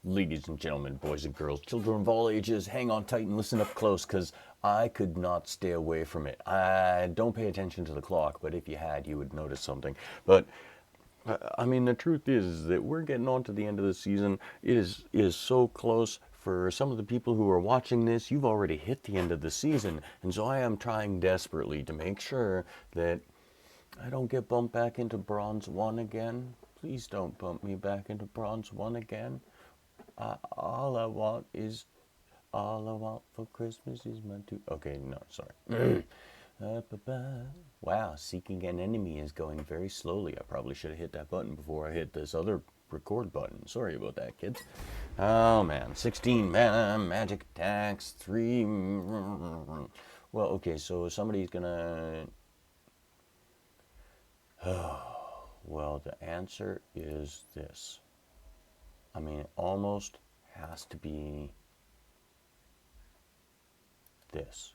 Ladies and gentlemen, boys and girls, children of all ages, hang on tight and listen up close, because I could not stay away from it. I don't pay attention to the clock, but if you had, you would notice something. But I mean, the truth is that we're getting on to the end of the season. It is so close. For some of the people who are watching this, you've already hit the end of the season, and so I am trying desperately to make sure that I don't get bumped back into Bronze 1 again. Please don't bump me back into Bronze 1 again. All I want is, all I want for Christmas is my two. Okay, no, sorry. Wow, seeking an enemy is going very slowly. I probably should have hit that button before I hit this other record button. Sorry about that, kids. Oh man, 16 mana, magic attacks, 3. Well, okay, so somebody's gonna. Well, the answer is this. I mean, it almost has to be this.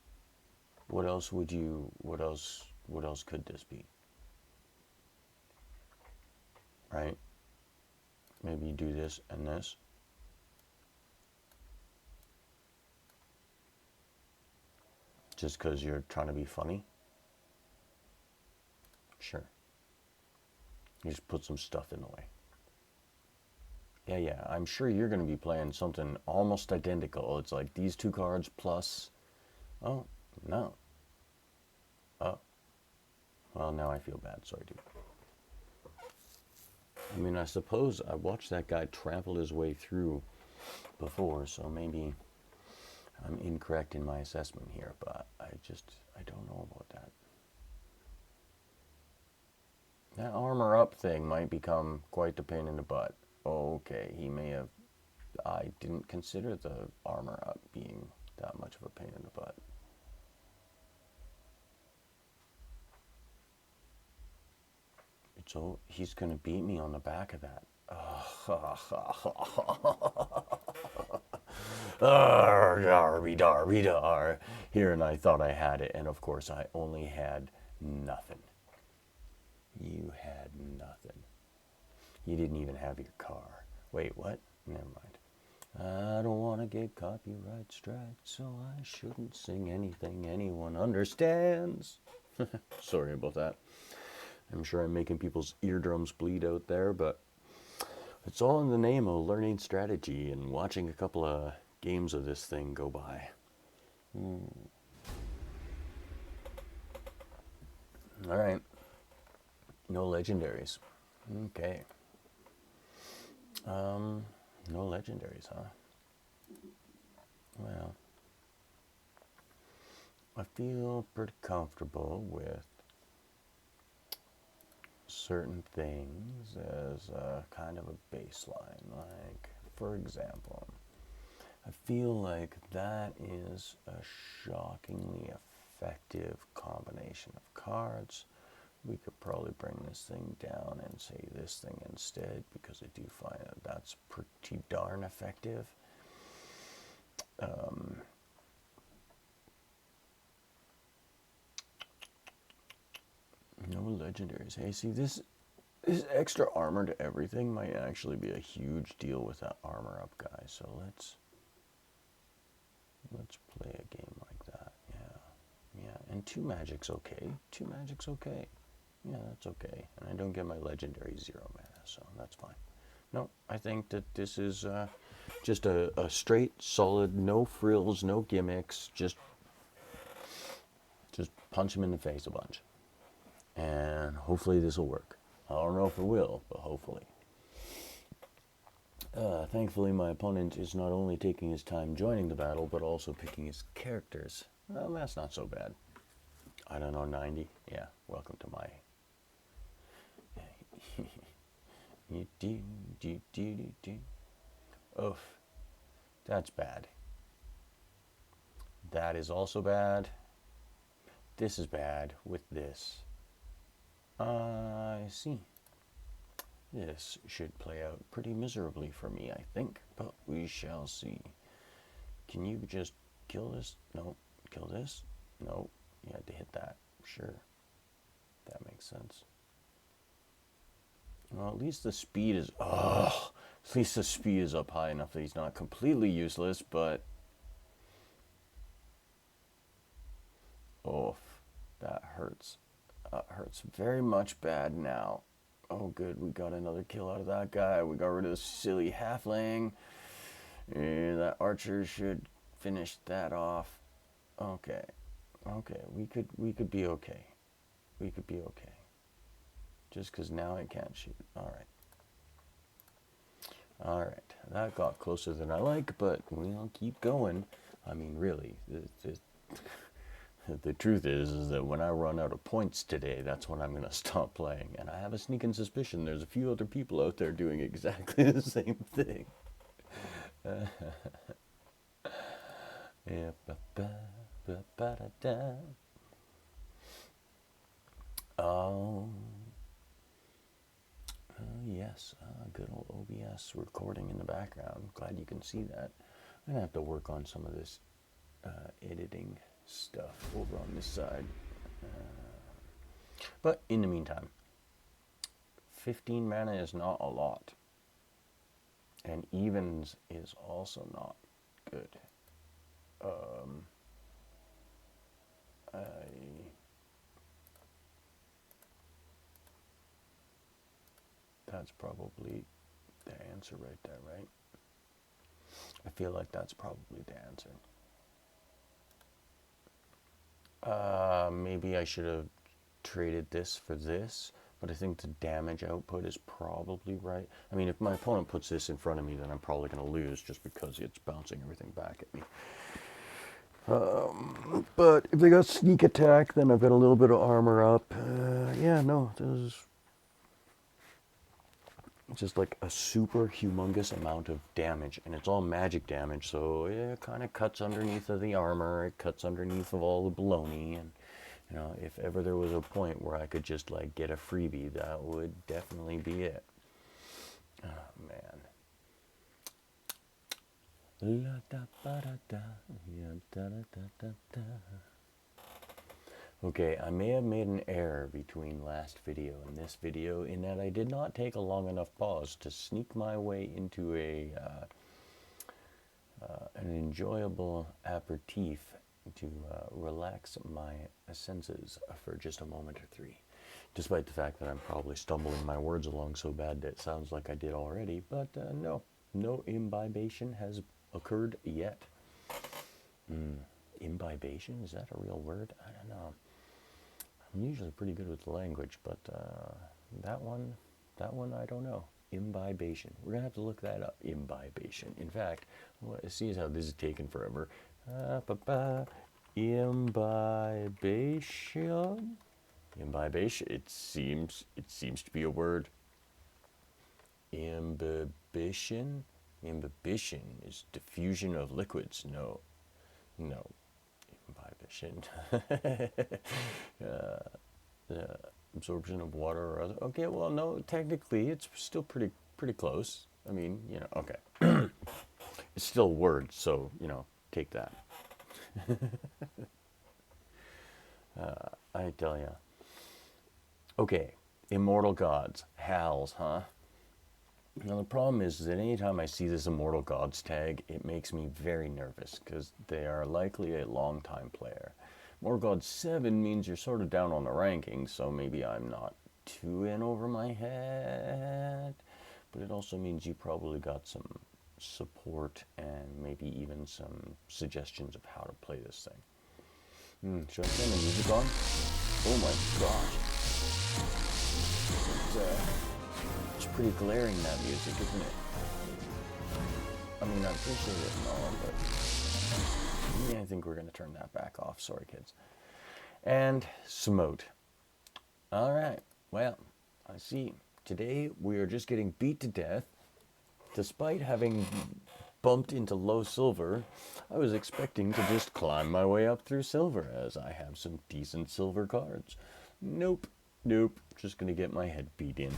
What else would you, what else could this be? Right? Maybe you do this and this. Just because you're trying to be funny? Sure. You just put some stuff in the way. Yeah, I'm sure you're going to be playing something almost identical. It's like these two cards plus... Oh, no. Oh. Well, now I feel bad. Sorry, dude. I mean, I suppose I watched that guy trample his way through before, so maybe I'm incorrect in my assessment here, but I don't know about that. That armor up thing might become quite the pain in the butt. Okay, he may have... I didn't consider the armor up being that much of a pain in the butt. So he's going to beat me on the back of that. Dar. Here, and I thought I had it, and of course I only had nothing. You had nothing. You didn't even have your car. Wait, what? Never mind. I don't want to get copyright strike, so I shouldn't sing anything anyone understands. Sorry about that. I'm sure I'm making people's eardrums bleed out there, but it's all in the name of learning strategy and watching a couple of games of this thing go by. All right. No legendaries. Okay. No legendaries, huh? Well, I feel pretty comfortable with certain things as a kind of a baseline. Like, for example, I feel like that is a shockingly effective combination of cards. We could probably bring this thing down and say this thing instead, because I do find that that's pretty darn effective. No legendaries. Hey, see, this extra armor to everything might actually be a huge deal with that armor up guy. So let's play a game like that. Yeah, and 2 magic's okay. 2 magic's okay. Yeah, that's okay. And I don't get my legendary 0 mana, so that's fine. No, I think that this is just a straight, solid, no frills, no gimmicks, just punch him in the face a bunch. And hopefully this will work. I don't know if it will, but hopefully. Thankfully, my opponent is not only taking his time joining the battle, but also picking his characters. Well, that's not so bad. I don't know, 90? Yeah, welcome to my... Oof. That's bad. That is also bad. This is bad with this. I see. This should play out pretty miserably for me, I think, but we shall see. Can you just kill this? No. Kill this? No. You had to hit that. Sure. That makes sense. Well, at least the speed is... Ugh! At least the speed is up high enough that he's not completely useless, but... Oh, that hurts. That hurts very much bad now. Oh, good. We got another kill out of that guy. We got rid of the silly halfling. That archer should finish that off. Okay. Okay. We could be okay. We could be okay. Just because now I can't shoot. All right. All right. That got closer than I like, but we'll keep going. I mean, really, the truth is that when I run out of points today, that's when I'm going to stop playing. And I have a sneaking suspicion there's a few other people out there doing exactly the same thing. Oh, yes, good old OBS recording in the background. Glad you can see that. I'm going to have to work on some of this editing stuff over on this side. But in the meantime, 15 mana is not a lot. And evens is also not good. That's probably the answer right there, right? I feel like that's probably the answer. Maybe I should have traded this for this, but I think the damage output is probably right. I mean, if my opponent puts this in front of me, then I'm probably going to lose just because it's bouncing everything back at me. But if they got sneak attack, then I've got a little bit of armor up. Yeah, no, this is just like a super humongous amount of damage, and it's all magic damage, so it kind of cuts underneath of the armor, it cuts underneath of all the baloney, and you know, if ever there was a point where I could just like get a freebie, that would definitely be it. Oh man. La da ba da da, ya da da da da da. Okay, I may have made an error between last video and this video in that I did not take a long enough pause to sneak my way into an enjoyable aperitif to relax my senses for just a moment or three. Despite the fact that I'm probably stumbling my words along so bad that it sounds like I did already, but no imbibation has occurred yet. Imbibation, is that a real word? I don't know. I'm usually pretty good with the language, but that one I don't know. Imbibation. We're gonna have to look that up. Imbibation. In fact, see how this is taking forever. Imbibation. Imbibation. It seems to be a word. Imbibition. Imbibition is diffusion of liquids. No. Imbibition. Absorption of water or other. Okay, well, no, technically it's still pretty close. I mean, you know, okay. It's still a word, so, you know, take that. I tell ya. Okay, immortal gods. Hals, huh? Now the problem is that anytime I see this Immortal Gods tag, it makes me very nervous because they are likely a long-time player. Immortal Gods 7 means you're sort of down on the rankings, so maybe I'm not too in over my head. But it also means you probably got some support and maybe even some suggestions of how to play this thing. Should I turn the music on? Oh my gosh. It's pretty glaring, that music, isn't it? I mean, I appreciate it and all, but I think we're going to turn that back off. Sorry, kids. And Smote. All right. Well, I see. Today we are just getting beat to death. Despite having bumped into low silver, I was expecting to just climb my way up through silver, as I have some decent silver cards. Nope. Just gonna get my head beat in.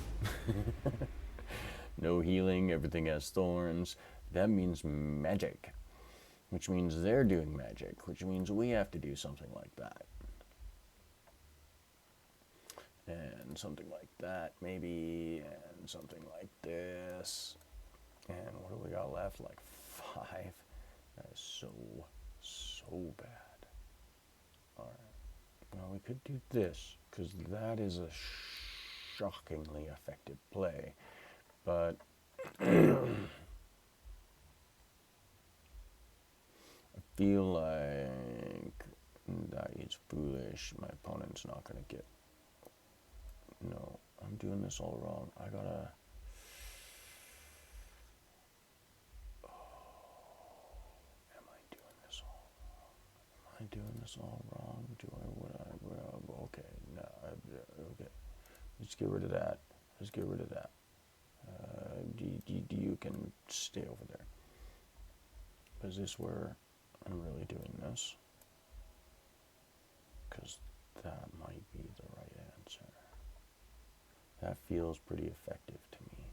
No healing, everything has thorns. That means magic. Which means they're doing magic, which means we have to do something like that. And something like that, maybe, and something like this. And what do we got left? Like 5. That is so bad. Alright. Now we could do this, because that is a shockingly effective play. But I feel like that is foolish. My opponent's not going to get... No, I'm doing this all wrong. I gotta... doing this all wrong? Okay, no, okay. Let's get rid of that. You can stay over there. Is this where I'm really doing this? Because that might be the right answer. That feels pretty effective to me.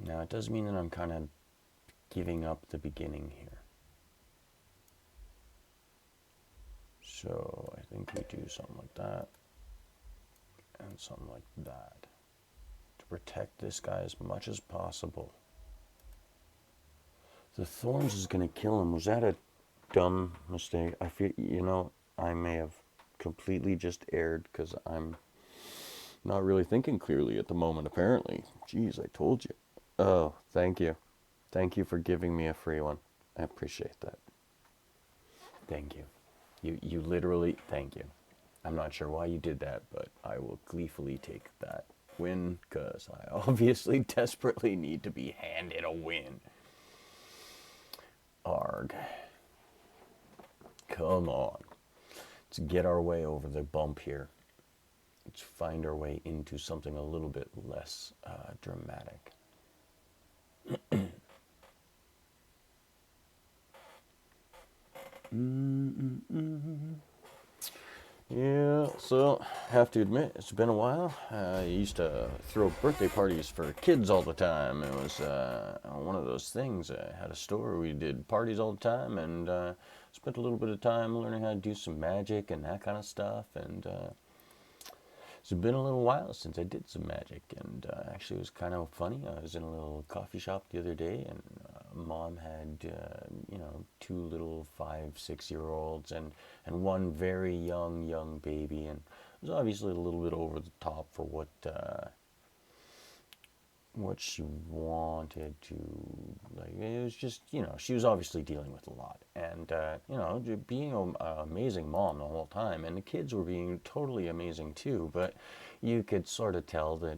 Now, it does mean that I'm kind of giving up the beginning here. So I think we do something like that and something like that to protect this guy as much as possible. The thorns is going to kill him. Was that a dumb mistake? I feel, I may have completely just erred because I'm not really thinking clearly at the moment, apparently. Jeez, I told you. Oh, thank you. Thank you for giving me a free one. I appreciate that. Thank you. You literally, thank you. I'm not sure why you did that, but I will gleefully take that win, because I obviously desperately need to be handed a win. Arg. Come on. Let's get our way over the bump here. Let's find our way into something a little bit less dramatic. Yeah, so have to admit, it's been a while. I used to throw birthday parties for kids all the time. It was one of those things. I had a store, we did parties all the time, and spent a little bit of time learning how to do some magic and that kind of stuff. And it's been a little while since I did some magic, and actually it was kind of funny. I was in a little coffee shop the other day, and Mom had, 2 little 5-6-year-olds and one very young baby, and it was obviously a little bit over the top for what she wanted to, like. It was just, she was obviously dealing with a lot, and being an amazing mom the whole time, and the kids were being totally amazing too, but you could sort of tell that,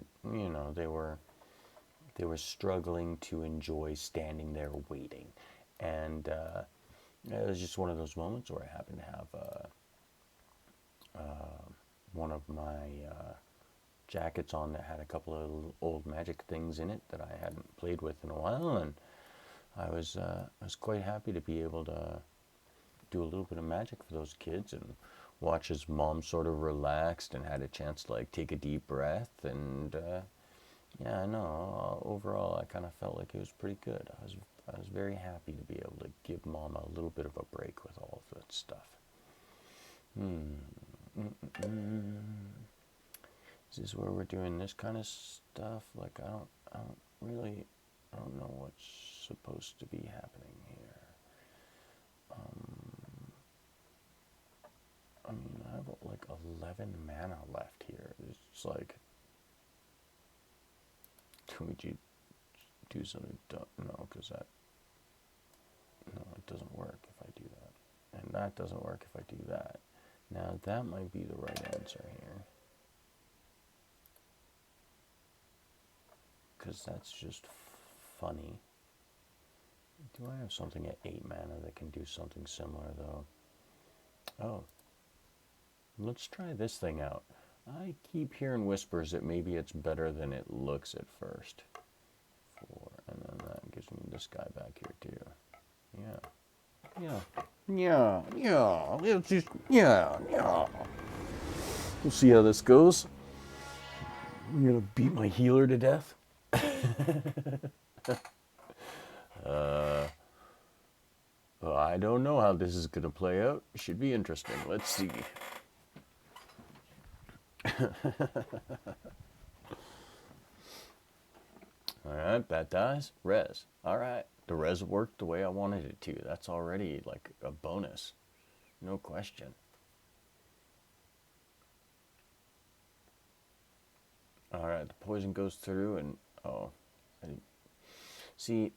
they were struggling to enjoy standing there waiting. And it was just one of those moments where I happened to have one of my jackets on that had a couple of old magic things in it that I hadn't played with in a while, and I was quite happy to be able to do a little bit of magic for those kids and watch as Mom sort of relaxed and had a chance to like take a deep breath. And yeah, no, overall I kind of felt like it was pretty good. I was very happy to be able to give Mom a little bit of a break with all of that stuff. Is this where we're doing this kind of stuff? Like, I don't know what's supposed to be happening here. I mean, I have like 11 mana left here. It's like, would you do something dumb? No, because it doesn't work if I do that. And that doesn't work if I do that. Now, that might be the right answer here. Because that's just funny. Do I have something at 8 mana that can do something similar, though? Oh. Let's try this thing out. I keep hearing whispers that maybe it's better than it looks at first. 4, and then that gives me this guy back here, too. Yeah. We'll see how this goes. I'm gonna beat my healer to death. I don't know how this is gonna play out. Should be interesting. Let's see. Alright. right, that dies. Res. All right. The res worked the way I wanted it to. That's already like a bonus. No question. All right, the poison goes through and, oh, I, see,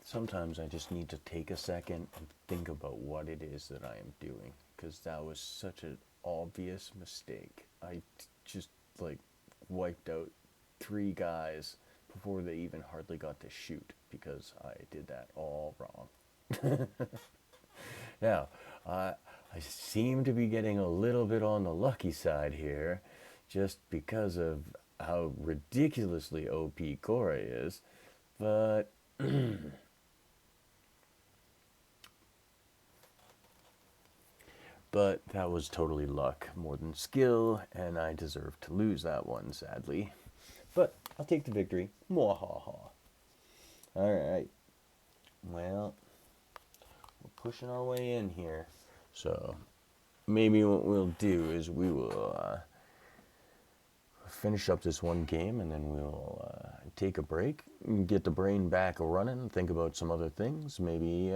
sometimes I just need to take a second and think about what it is that I am doing, because that was such an obvious mistake. I just, like, wiped out 3 guys before they even hardly got to shoot, because I did that all wrong. Now, I seem to be getting a little bit on the lucky side here, just because of how ridiculously OP Cora is, but but that was totally luck more than skill, and I deserve to lose that one, sadly. But I'll take the victory. Mwahaha. Alright. Well, we're pushing our way in here. So, maybe what we'll do is we will finish up this one game, and then we'll take a break, get the brain back running, think about some other things, maybe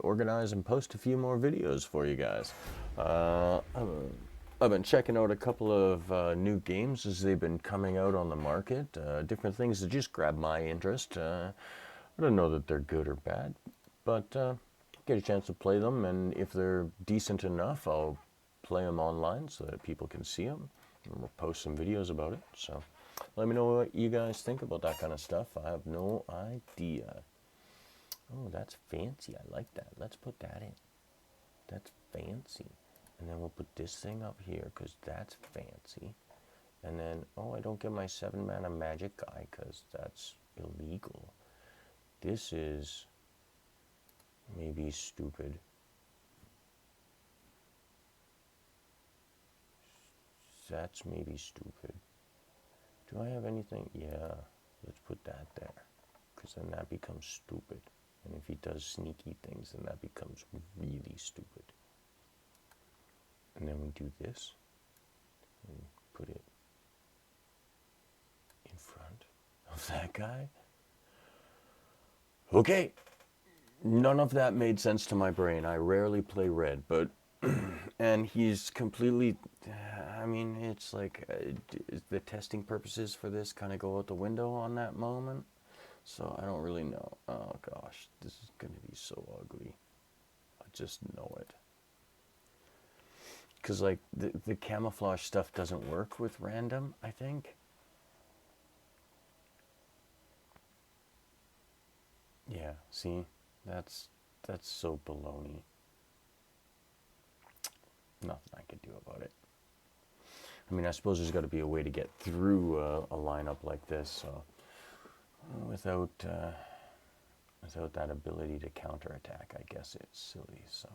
organize and post a few more videos for you guys. I've been checking out a couple of new games as they've been coming out on the market, different things that just grab my interest. I don't know that they're good or bad, but get a chance to play them, and if they're decent enough, I'll play them online so that people can see them. And we'll post some videos about it. So let me know what you guys think about that kind of stuff. I have no idea. Oh, that's fancy. I like that. Let's put that in. That's fancy. And then we'll put this thing up here because that's fancy. And then, oh, I don't get my 7-mana magic guy because that's illegal. This is maybe stupid. That's maybe stupid. Do I have anything? Yeah, let's put that there, because then that becomes stupid. And if he does sneaky things, then that becomes really stupid. And then we do this, and put it in front of that guy. Okay, none of that made sense to my brain. I rarely play red, but and he's completely, I mean, it's like the testing purposes for this kind of go out the window on that moment. So I don't really know. Oh gosh, this is going to be so ugly. I just know it. Because like the camouflage stuff doesn't work with random, I think. Yeah, see, that's so baloney. Nothing I could do about it. I mean, I suppose there's got to be a way to get through a lineup like this, so without that ability to counterattack, I guess it's silly. So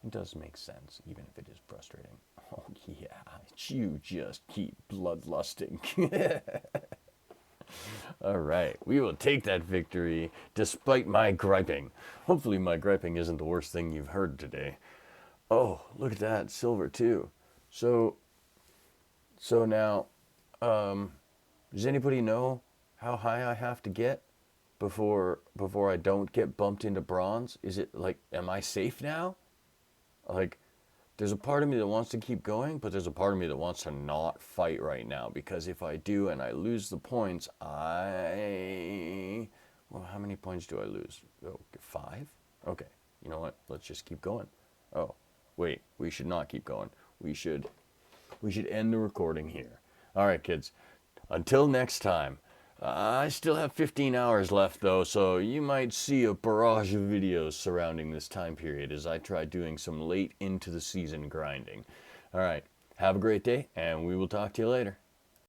it does make sense, even if it is frustrating. Oh yeah, you just keep bloodlusting. All right, we will take that victory despite my griping. Hopefully my griping isn't the worst thing you've heard today. Oh, look at that, silver too. So now, does anybody know how high I have to get before I don't get bumped into bronze? Is it like, am I safe now? Like, there's a part of me that wants to keep going, but there's a part of me that wants to not fight right now, because if I do and I lose the points, well, how many points do I lose? Oh, 5? Okay, you know what? Let's just keep going. Oh, wait, we should not keep going. We should end the recording here. All right, kids. Until next time. I still have 15 hours left, though, so you might see a barrage of videos surrounding this time period as I try doing some late into the season grinding. All right, have a great day, and we will talk to you later.